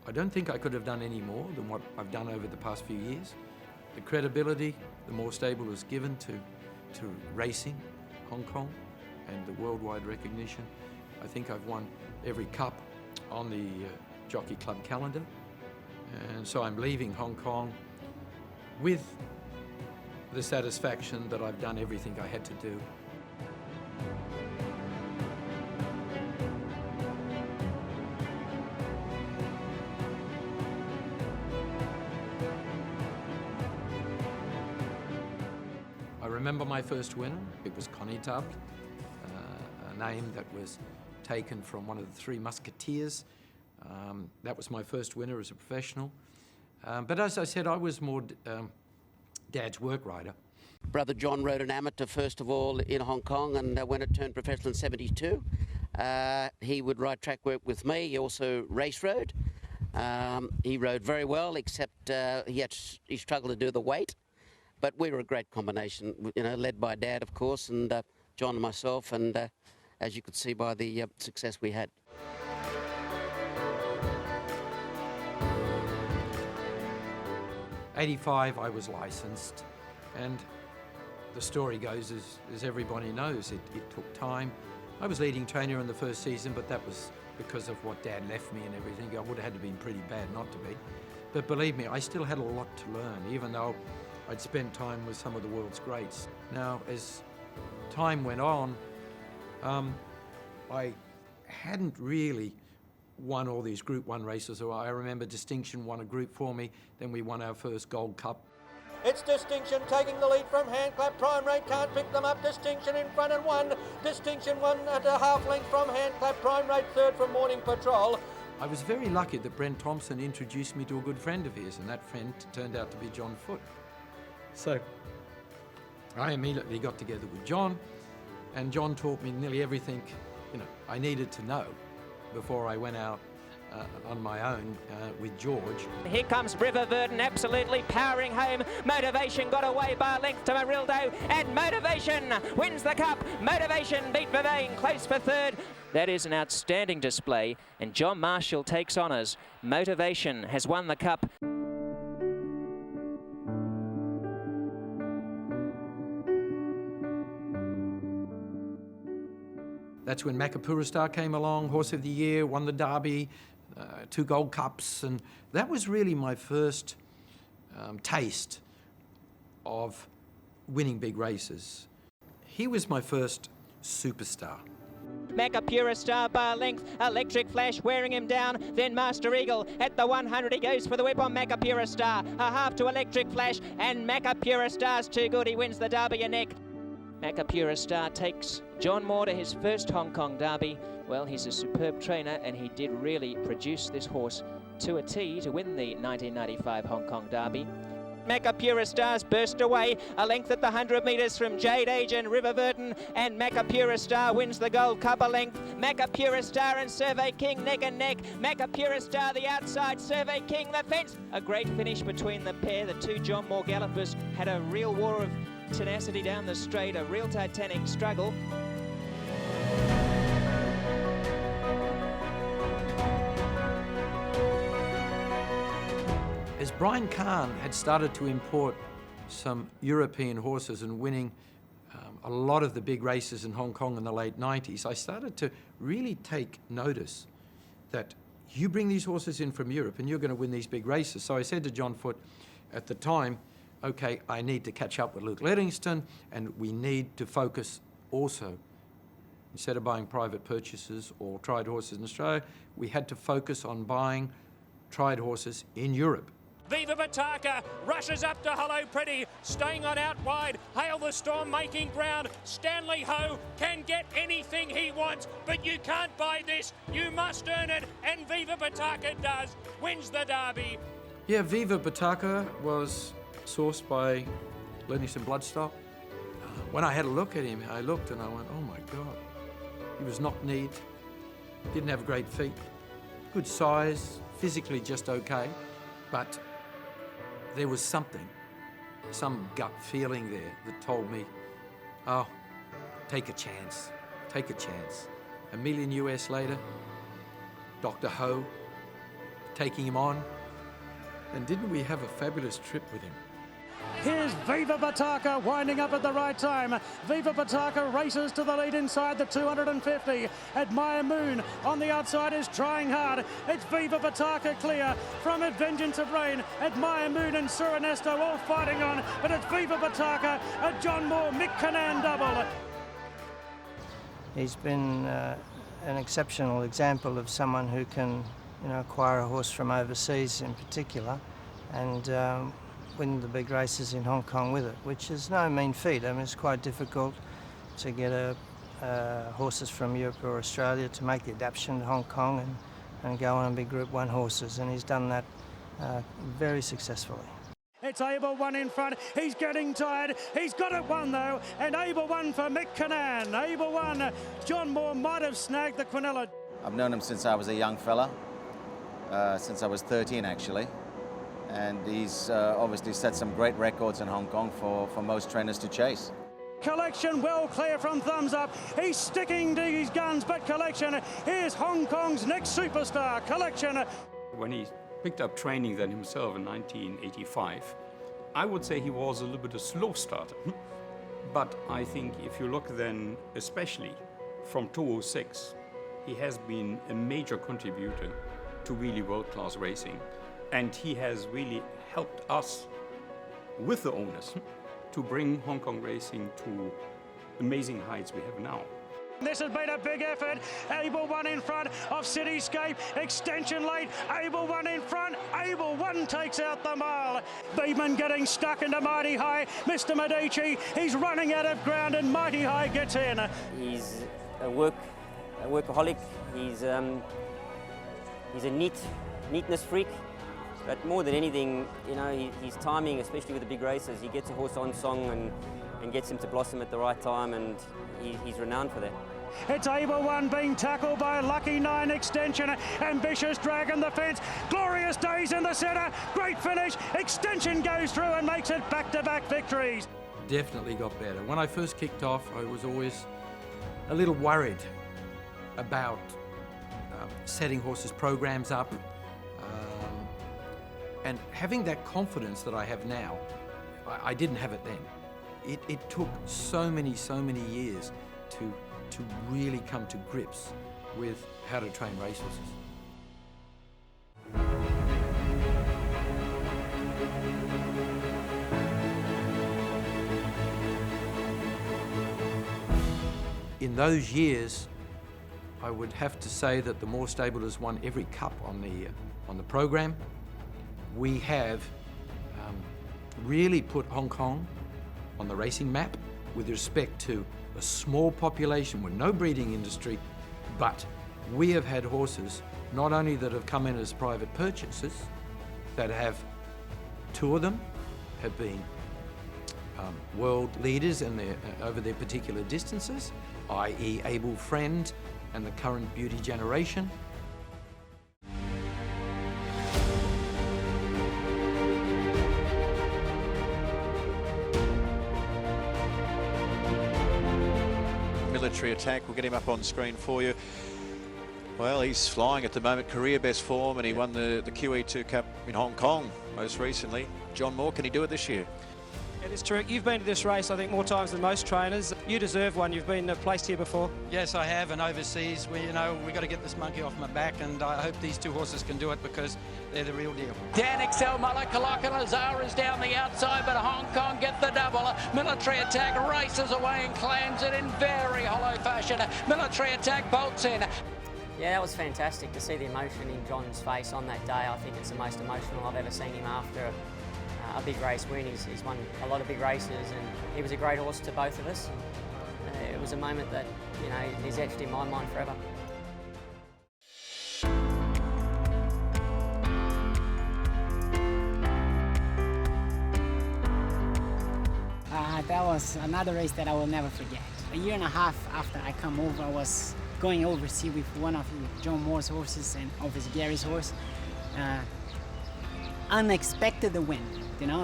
I don't think I could have done any more than what I've done over the past few years. The credibility, the more stable is given to racing, Hong Kong, and the worldwide recognition. I think I've won every cup on the Jockey Club calendar. And so I'm leaving Hong Kong with the satisfaction that I've done everything I had to do. I remember my first winner. It was Connétable, a name that was taken from one of the Three Musketeers. That was my first winner as a professional. But as I said, I was more Dad's work rider. Brother John rode an amateur first of all in Hong Kong, and when it turned professional in 72, he would ride track work with me. He also race rode. He rode very well, except he struggled to do the weight. But we were a great combination, led by Dad, of course, and John and myself, and as you could see by the success we had. '85, I was licensed, and the story goes, as everybody knows, it took time. I was leading trainer in the first season, but that was because of what Dad left me and everything. I would have had to be pretty bad not to be. But believe me, I still had a lot to learn, even though I'd spent time with some of the world's greats. Now, as time went on, I hadn't really won all these Group 1 races. I remember Distinction won a Group for me, then we won our first Gold Cup. It's Distinction taking the lead from Handclap. Prime Rate can't pick them up. Distinction in front and one. Distinction won at a half length from Handclap. Prime Rate third from Morning Patrol. I was very lucky that Brent Thompson introduced me to a good friend of his, and that friend turned out to be John Foote. So I immediately got together with John, and John taught me nearly everything I needed to know before I went out on my own with George. Here comes River Verdon, absolutely powering home. Motivation got away by a length to Marildo, and Motivation wins the cup. Motivation beat Vervain, close for third. That is an outstanding display, and John Marshall takes honours. Motivation has won the cup. That's when Makapura Star came along, Horse of the Year, won the Derby, 2 Gold Cups, and that was really my first taste of winning big races. He was my first superstar. Makapura Star by a length, Electric Flash wearing him down, then Master Eagle at the 100, he goes for the whip on Makapura Star, a half to Electric Flash, and Makapura Star's too good, he wins the Derby a neck. Makapura Star takes John Moore to his first Hong Kong Derby. Well, he's a superb trainer, and he did really produce this horse to a T to win the 1995 Hong Kong Derby. Makapura Star's burst away, a length at the 100 metres from Jade Age and River Verdon, and Makapura Star wins the Gold Cup a length. Makapura Star and Survey King neck and neck. Makapura Star the outside, Survey King the fence. A great finish between the pair. The two John Moore gallopers had a real war of tenacity down the straight, a real titanic struggle. As Brian Kahn had started to import some European horses and winning a lot of the big races in Hong Kong in the late 90s, I started to really take notice that you bring these horses in from Europe and you're going to win these big races. So I said to John Foote at the time, okay, I need to catch up with Luke Lettingston, and we need to focus also, instead of buying private purchases or tried horses in Australia, we had to focus on buying tried horses in Europe. Viva Bataka rushes up to Hello Pretty, staying on out wide. Hail the Storm making ground. Stanley Ho can get anything he wants, but you can't buy this. You must earn it, and Viva Bataka does. Wins the Derby. Yeah, Viva Bataka was sourced by Lennox and Bloodstock. When I had a look at him, I looked and I went, oh my God. He was knock-kneed, didn't have great feet, good size, physically just okay, but there was something, some gut feeling there that told me, oh, take a chance, take a chance. $1 million US later, Dr. Ho taking him on. And didn't we have a fabulous trip with him? Here's Viva Bataka winding up at the right time. Viva Bataka races to the lead inside the 250. Admire Moon on the outside is trying hard. It's Viva Bataka clear from Vengeance of Rain. Admire Moon and Sir Ernesto all fighting on, but it's Viva Bataka, a John Moore, Mick Cannan double. He's been an exceptional example of someone who can, acquire a horse from overseas in particular, and win the big races in Hong Kong with it, which is no mean feat. I mean, it's quite difficult to get horses from Europe or Australia to make the adaptation to Hong Kong and go on and be Group 1 horses, and he's done that very successfully. It's Able One in front. He's getting tired. He's got it won though, and Able One for Mick Cannan. Able One. John Moore might have snagged the Quinella. I've known him since I was a young fella, since I was 13 actually. And he's obviously set some great records in Hong Kong for most trainers to chase. Collection well clear from Thumbs Up. He's sticking to his guns, but Collection, here's Hong Kong's next superstar, Collection. When he picked up training then himself in 1985, I would say he was a little bit a slow starter. But I think if you look then, especially from 2006, he has been a major contributor to really world-class racing. And he has really helped us, with the owners, to bring Hong Kong racing to amazing heights we have now. This has been a big effort. Able One in front of Cityscape. Extension late. Able One in front. Able One takes out the mile. Beedman getting stuck into Mighty High. Mr. Medici, he's running out of ground and Mighty High gets in. He's a workaholic. He's a neatness freak. But more than anything, his timing, especially with the big races, he gets a horse on song and gets him to blossom at the right time, and he's renowned for that. It's Able One being tackled by Lucky 9 Extension. Ambitious Dragon the fence. Glorious Days in the centre. Great finish. Extension goes through and makes it back-to-back victories. Definitely got better. When I first kicked off, I was always a little worried about setting horses' programs up. And having that confidence that I have now, I didn't have it then. It took so many years to really come to grips with how to train racehorses. In those years, I would have to say that the Moore stable has won every cup on the program. We have really put Hong Kong on the racing map with respect to a small population with no breeding industry, but we have had horses not only that have come in as private purchases, that have, two of them have been world leaders in over their particular distances, i.e. Able Friend and the current Beauty Generation. Military Attack, we'll get him up on screen for you. Well, he's flying at the moment, career best form, and he won the QE2 Cup in Hong Kong most recently. John Moore, can he do it this year? It is true. You've been to this race, I think, more times than most trainers. You deserve one. You've been placed here before. Yes, I have, and overseas, we got to get this monkey off my back, and I hope these two horses can do it because they're the real deal. Dan Excel, Malakalak and Lazara's down the outside, but Hong Kong get the double. Military Attack races away and claims it in very hollow fashion. Military Attack bolts in. Yeah, that was fantastic to see the emotion in John's face on that day. I think it's the most emotional I've ever seen him after a big race win. He's won a lot of big races, and he was a great horse to both of us. It was a moment that, is etched in my mind forever. That was another race that I will never forget. A year and a half after I come over, I was going overseas with one of John Moore's horses and obviously Gary's horse. Unexpected win,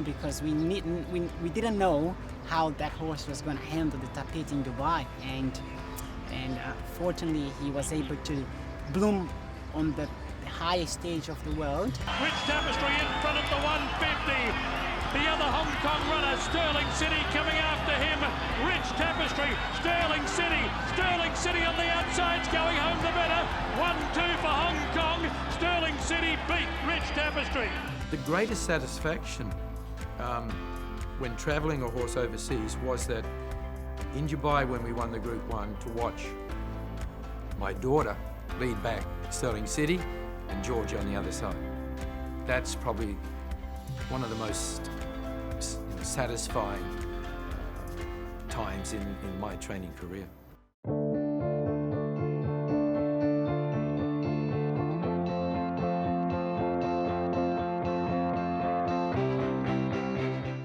because we didn't know how that horse was going to handle the tapete in Dubai, and fortunately he was able to bloom on the highest stage of the world. Rich Tapestry in front at the 150. The other Hong Kong runner, Sterling City, coming after him. Rich Tapestry, Sterling City on the outsides, going home the better. 1-2 for Hong Kong. Sterling City beat Rich Tapestry. The greatest satisfaction when travelling a horse overseas was that in Dubai, when we won the Group 1, to watch my daughter lead back Sterling City and Georgia on the other side. That's probably one of the most satisfying times in my training career.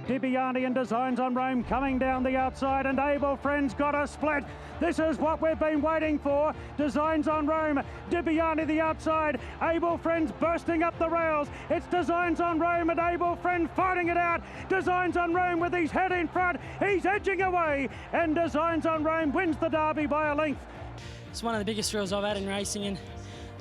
Bibiani and Designs on Rome coming down the outside, and Able Friends got a split. This is what we've been waiting for. Designs on Rome, Bibiani the outside, Able Friends bursting up the rails. It's Designs on Rome and Able Friend fighting it out. Designs on Rome with his head in front, he's edging away, and Designs on Rome wins the Derby by a length. It's one of the biggest thrills I've had in racing, and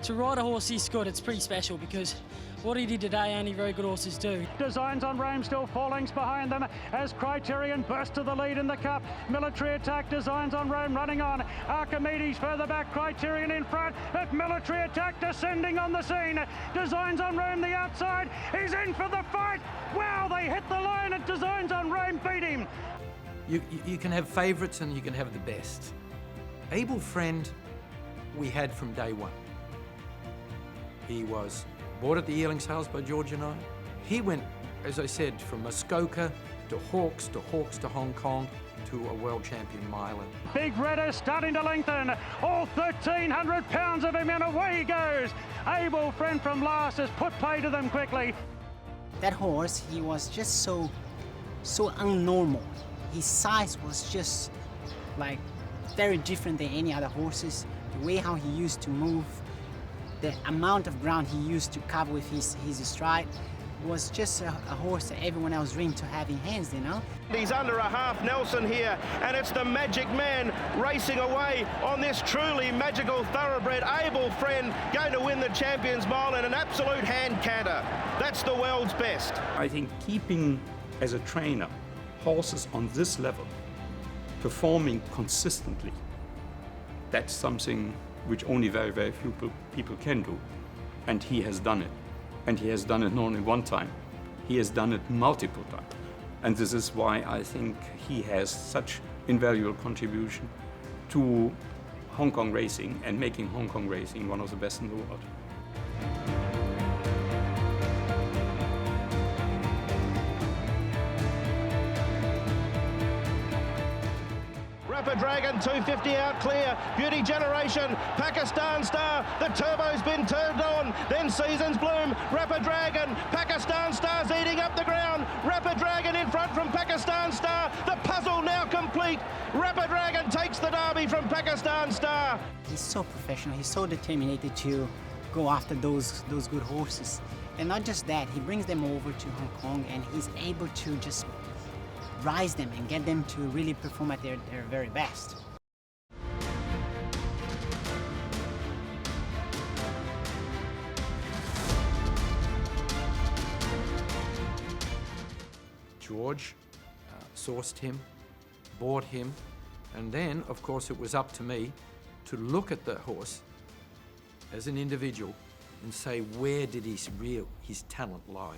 to ride a horse this good, it's pretty special because what he did today only very good horses do. Designs on Rome still four lengths behind them as Criterion burst to the lead in the Cup. Military Attack, Designs on Rome running on. Archimedes further back, Criterion in front, but Military Attack descending on the scene. Designs on Rome the outside, he's in for the fight. Wow, they hit the line and Designs on Rome beat him. You can have favourites and you can have the best. Able Friend we had from day one. He was bought at the yearling sales by George and I. He went, as I said, from Muskoka to Hawks to Hong Kong to a world champion miler. Big Redder starting to lengthen. All 1,300 pounds of him, and away he goes. Able Friend from last has put play to them quickly. That horse, he was just so unnormal. His size was just like very different than any other horses. The way how he used to move, the amount of ground he used to cover with his stride was just a horse that everyone else dreamed to have in hands, you know? He's under a half Nelson here, and it's the Magic Man racing away on this truly magical thoroughbred. Able Friend going to win the Champions Mile in an absolute hand canter. That's the world's best. I think keeping, as a trainer, horses on this level, performing consistently, that's something which only very, very few people can do. And he has done it. And he has done it not only one time, he has done it multiple times. And this is why I think he has such invaluable contribution to Hong Kong racing and making Hong Kong racing one of the best in the world. Rapid Dragon 250 out clear. Beauty Generation, Pakistan Star. The turbo's been turned on. Then Seasons Bloom. Rapid Dragon, Pakistan Star's eating up the ground. Rapid Dragon in front from Pakistan Star. The puzzle now complete. Rapid Dragon takes the Derby from Pakistan Star. He's so professional. He's so determined to go after those good horses. And not just that, he brings them over to Hong Kong and he's able to just rise them and get them to really perform at their very best. George sourced him, bought him, and then, of course, it was up to me to look at the horse as an individual and say, where did his talent lie?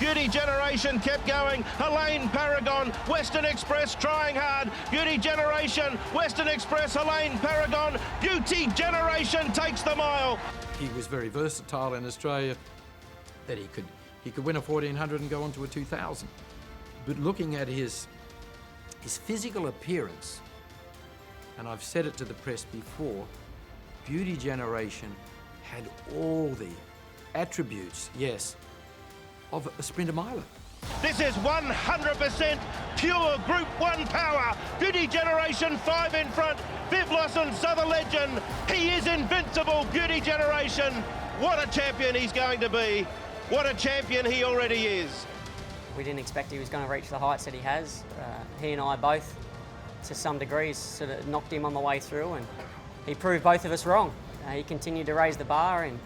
Beauty Generation kept going. Helene Paragon, Western Express trying hard. Beauty Generation, Western Express, Helene Paragon. Beauty Generation takes the mile. He was very versatile in Australia, that he could win a 1400 and go on to a 2000. But looking at his physical appearance, and I've said it to the press before, Beauty Generation had all the attributes, yes, of a sprinter miler. This is 100% pure Group 1 power. Beauty Generation 5 in front. Viv Lawson, Southern Legend. He is invincible, Beauty Generation. What a champion he's going to be. What a champion he already is. We didn't expect he was going to reach the heights that he has. He and I both, to some degrees, sort of knocked him on the way through, and he proved both of us wrong. He continued to raise the bar, and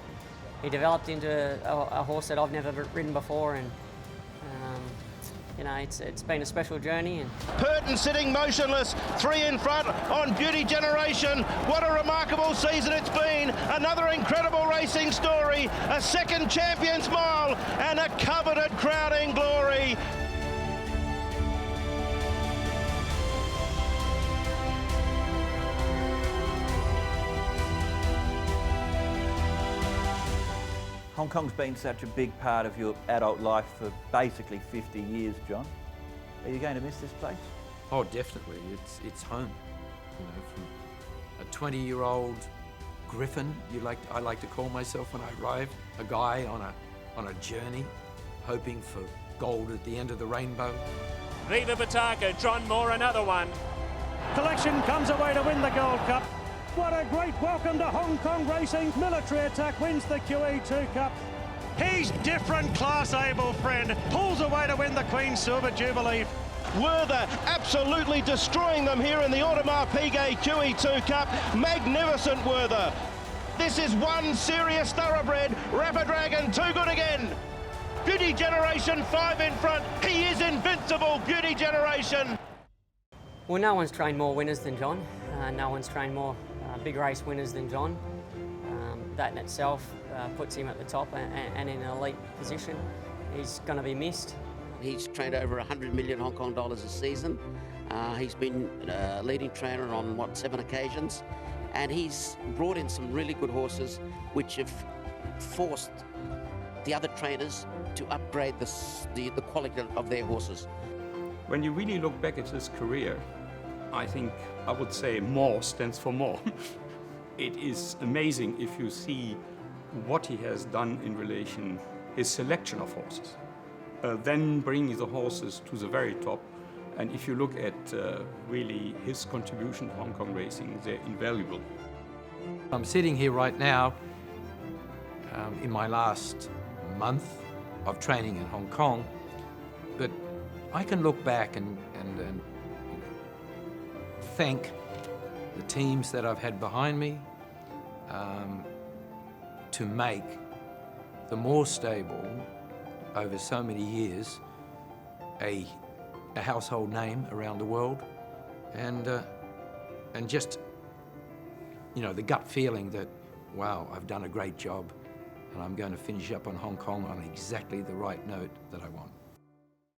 he developed into a horse that I've never ridden before, and you know, it's been a special journey. And Purton sitting motionless, 3 in front on Beauty Generation. What a remarkable season it's been. Another incredible racing story, a second Champions Mile and a coveted crowning glory. Hong Kong's been such a big part of your adult life for basically 50 years, John. Are you going to miss this place? Oh, definitely. It's home. You know, from a 20-year-old griffin, I like to call myself when I arrive, a guy on a journey, hoping for gold at the end of the rainbow. Viva Bataka, John Moore, another one. Collection comes away to win the Gold Cup. What a great welcome to Hong Kong racing. Military Attack wins the QE2 Cup. He's different, class able friend. Pulls away to win the Queen's Silver Jubilee. Werther absolutely destroying them here in the Audemars Piguet QE2 Cup. Magnificent Werther. This is one serious thoroughbred. Rapid Dragon, too good again. Beauty Generation 5 in front. He is invincible, Beauty Generation. well, no one's trained more winners than John. No one's trained more big race winners than John. That in itself puts him at the top and in an elite position. He's going to be missed. He's trained over 100 million Hong Kong dollars a season. He's been leading trainer on, 7 occasions? And he's brought in some really good horses which have forced the other trainers to upgrade the quality of their horses. When you really look back at his career, I think I would say more stands for more. It is amazing if you see what he has done in relation, his selection of horses, then bringing the horses to the very top. And if you look at really his contribution to Hong Kong racing, they're invaluable. I'm sitting here right now in my last month of training in Hong Kong, but I can look back and thank the teams that I've had behind me to make the Moore stable over so many years a household name around the world, and just, the gut feeling that, wow, I've done a great job and I'm going to finish up on Hong Kong on exactly the right note that I want.